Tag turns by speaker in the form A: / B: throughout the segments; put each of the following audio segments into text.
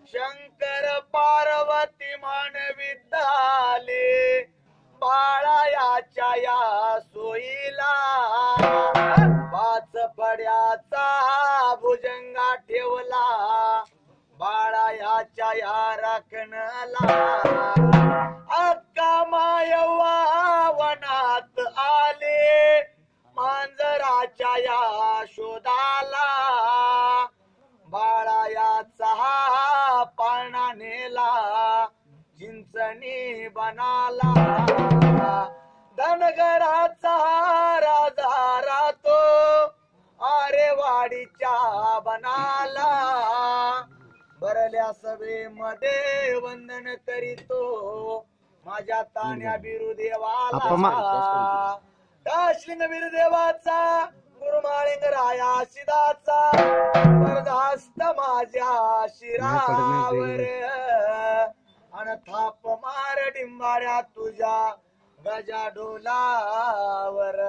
A: शंकर पार्वती मानविताले बाळायाच्या या सोयीला पाच पड्याचा भुजंगा ठेवला बाळायाच्या या राखणला अक्का मायव्वा वनात आले मांजराच्या या शोधाला बाळायाचा पाळणा नेला चिंचणी बनाला धनगराचा राजा राहतो आरेवाडीच्या बनाला भरल्या सभेमध्ये वंदन करीतो माझ्या तान्या बिरुदेवाला दाशलिंग बिरुदेवाचा गुरुमाळिंग राया शिदाचा वरदास्त माझ्या शिरावर अन थाप मार डिंबाऱ्या तुझ्या गजा डोलावर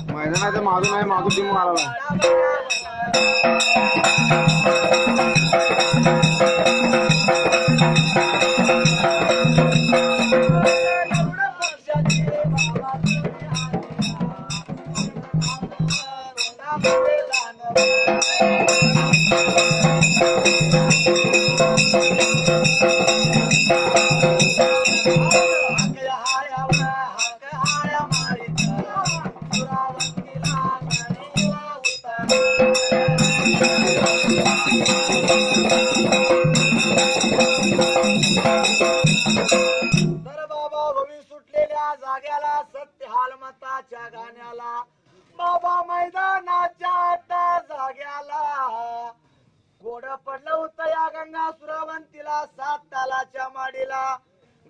B: मैदानाचं माधून आहे माधू टीम मारायला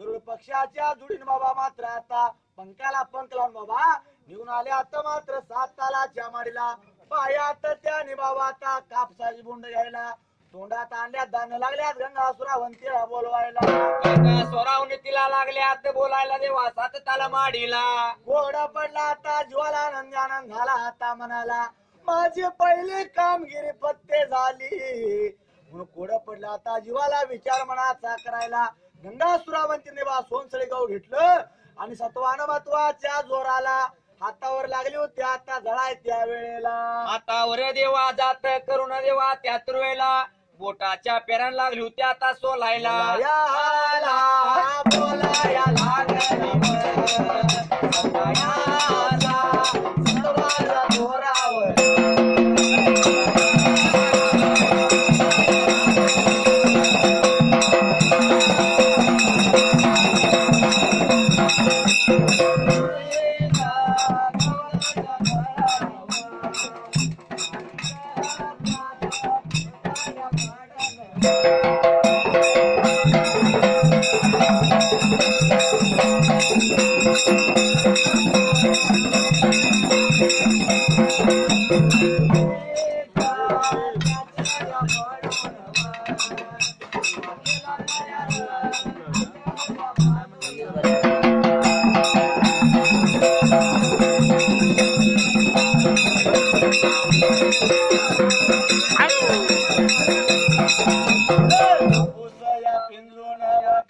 A: गरुड पक्षाच्या जुडीन बाबा मात्र आता पंखाला पंख लावून बाबा निघून आले. आता मात्र 7 तालाच्या माडीला पायात त्याने बाबा आता कापसाची बोंड घ्यायला. तोंडात आणल्यात धान्य लागल्यात गंगा सुरावंतीला बोलवायला.
C: गंगा सोरावनीतीला लागल्यात बोलायला देवा 7 ताला माडीला.
A: गोड पडला आता जीवाला आनंद आनंद झाला. आता म्हणाला माझी पहिली कामगिरी पत्ते झाली. म्हणून कोड पडला आता जीवाला विचार मनाचा करायला. गंगा सुरावंतीने बा सोनसळी गाव घेतलं आणि सत्वान महत्वाच्या जोराला हातावर लागली होती आता जळाय त्या वेळेला.
C: हातावर देवा जात करून देवा त्यात वेळेला बोटाच्या पेरान लागली होती आता सोलायला.
A: बोलायला बोलाया लागली जोरावर.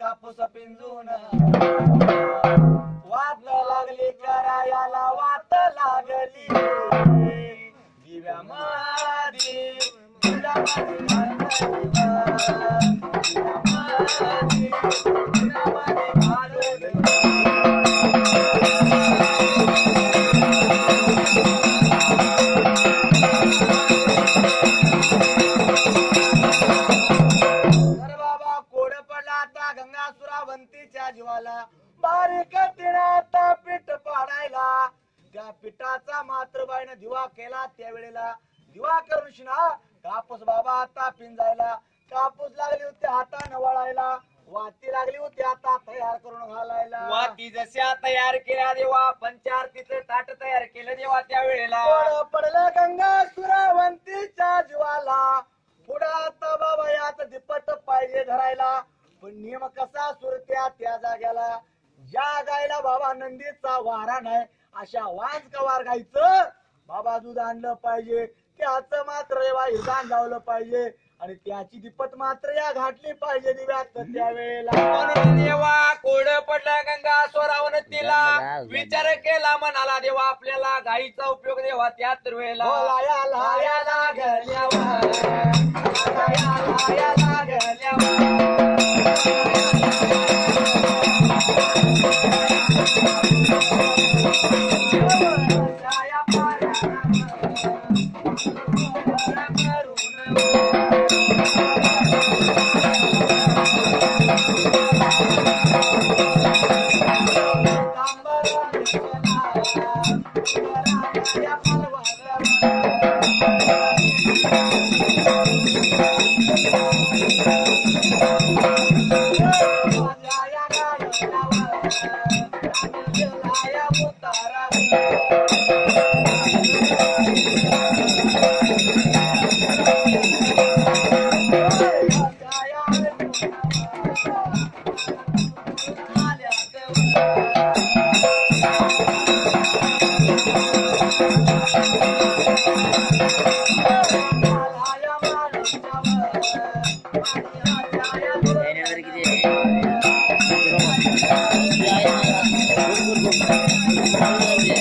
A: कापूस पिंजून वाट लागली करायला वाट लागली दिव्यामध्ये गंगा सुरावंतीच्या जीवाला बारीक तिळाचा पीठ पाडायला. त्या पिठाचा मात्र बाईनं दिवा केला. त्यावेळेला दिवा करून शिना कापूस बाबा आता पिंजायला. कापूस लागली होती हातानं वळायला. वाती लागली होती आता तयार करून घालायला.
C: वाती जशा तयार केल्या देवा पंचारतीचं ताट तयार केलं देवा त्यावेळेला.
A: पडलं गंगा सुरावंतीच्या जीवाला. पुढात बाबा यात दिपट पाहिजे धरायला. पण नियम कसा सुरत्या त्या जाग्याला. ज्या गायला बाबा नंदीचा वारा नाही अशा वांज कवार गायचं बाबा दूध आणलं पाहिजे. त्याचं मात्र हिदान लावलं पाहिजे आणि त्याची दिपट मात्र या घातली पाहिजे दिव्यात त्यावेळेला.
C: म्हणून देवा कोड पडला गंगा सोरावनीतीला. विचार केला म्हणाला देवा आपल्याला गाईचा उपयोग देवा त्याच वेळेला.
A: लाया लाया लागल्यावर लाया लाया लागल्यावर
D: Yeah.